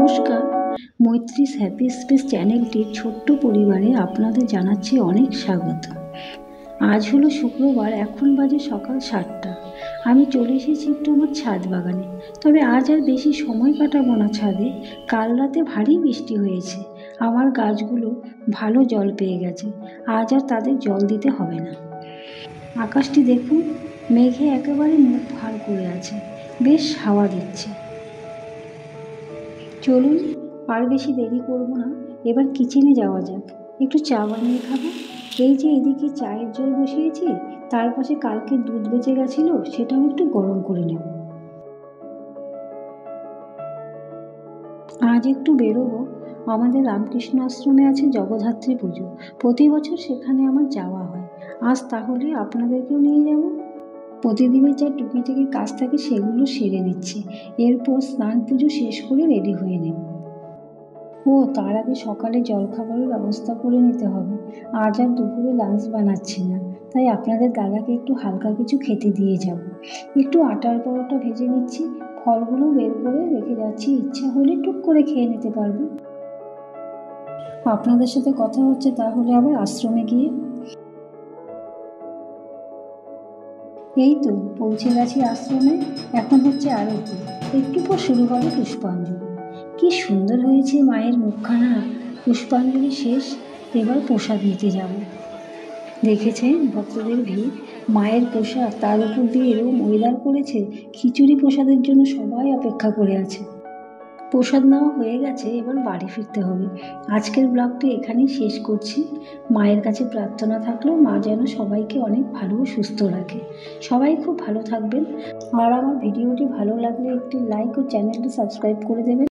নমস্কার, মৈত্রীস happy space চ্যানেলটির ছোট্ট পরিবারে আপনাদের জানাচ্ছি অনেক স্বাগত। আজ হলো শুক্রবার, এখন বাজে সকাল 7টা। আমি চলে এসেছি একটু আমার ছাদ বাগানে। তবে আজ আর বেশি সময় কাটাবো না ছাদে। কাল রাতে ভারী বৃষ্টি হয়েছে, আমার গাছগুলো ভালো জল পেয়ে গেছে। আজ আর তাদের জল দিতে হবে না। আকাশটি দেখুন, মেঘে একেবারে মুখ ভার করে আছে, বেশ হাওয়া দিচ্ছে। চলুন, আর বেশি দেরি করব না, এবার কিচেনে যাওয়া যাক, একটু চা বানিয়ে খাবো। এই যে এদিকে চায়ের জল বসিয়েছি, তার পাশে কালকে দুধ বেঁচে গেছিলো, সেটাও একটু গরম করে নেব। আজ একটু বেরোবো, আমাদের রামকৃষ্ণ আশ্রমে আছে জগদ্ধাত্রী পুজো। প্রতি বছর সেখানে আমার যাওয়া হয়। আজ তাহলে আপনাদেরকেও নিয়ে যাব। প্রতিদিনের যা টুকিটাকি কাজ থাকে সেগুলো সেরে নিচ্ছি, এরপর স্নান পুজো শেষ করে রেডি হয়ে নেব। তার আগে সকালে জলখাবারের ব্যবস্থা করে নিতে হবে। আজ আর দুপুরে লাঞ্চ বানাচ্ছি না, তাই আপনাদের দাদাকে একটু হালকা কিছু খেতে দিয়ে যাব। একটু আটার পরোটা ভেজে নিচ্ছি, ফলগুলো বের করে রেখে যাচ্ছি, ইচ্ছা হলে টুক করে খেয়ে নিতে পারবে। আপনাদের সাথে কথা হচ্ছে তাহলে আবার আশ্রমে গিয়ে। এই তো পৌঁছে গেছি আশ্রমে, এখন হচ্ছে আরতি, একটু পর শুরু হবে পুষ্পাঞ্জলি। কি সুন্দর হয়েছে মায়ের মুখখানা। পুষ্পাঞ্জলি শেষ, এবার প্রসাদ নিতে যাব। দেখেছেন ভক্তদের ভিড়, মায়ের প্রসাদ, তার উপর দিয়ে এরকম ওয়েদার করেছে, খিচুড়ি প্রসাদের জন্য সবাই অপেক্ষা করে আছে। প্রসাদ নেওয়া হয়ে গেছে, এবার বাড়ি ফিরতে হবে। আজকের ব্লগটি এখানেই শেষ করছি। মায়ের কাছে প্রার্থনা থাকলো, মা যেন সবাইকে অনেক ভালো ও সুস্থ রাখে। সবাই খুব ভালো থাকবেন। আর আমার ভিডিওটি ভালো লাগলে একটি লাইক ও চ্যানেলটি সাবস্ক্রাইব করে দেবেন।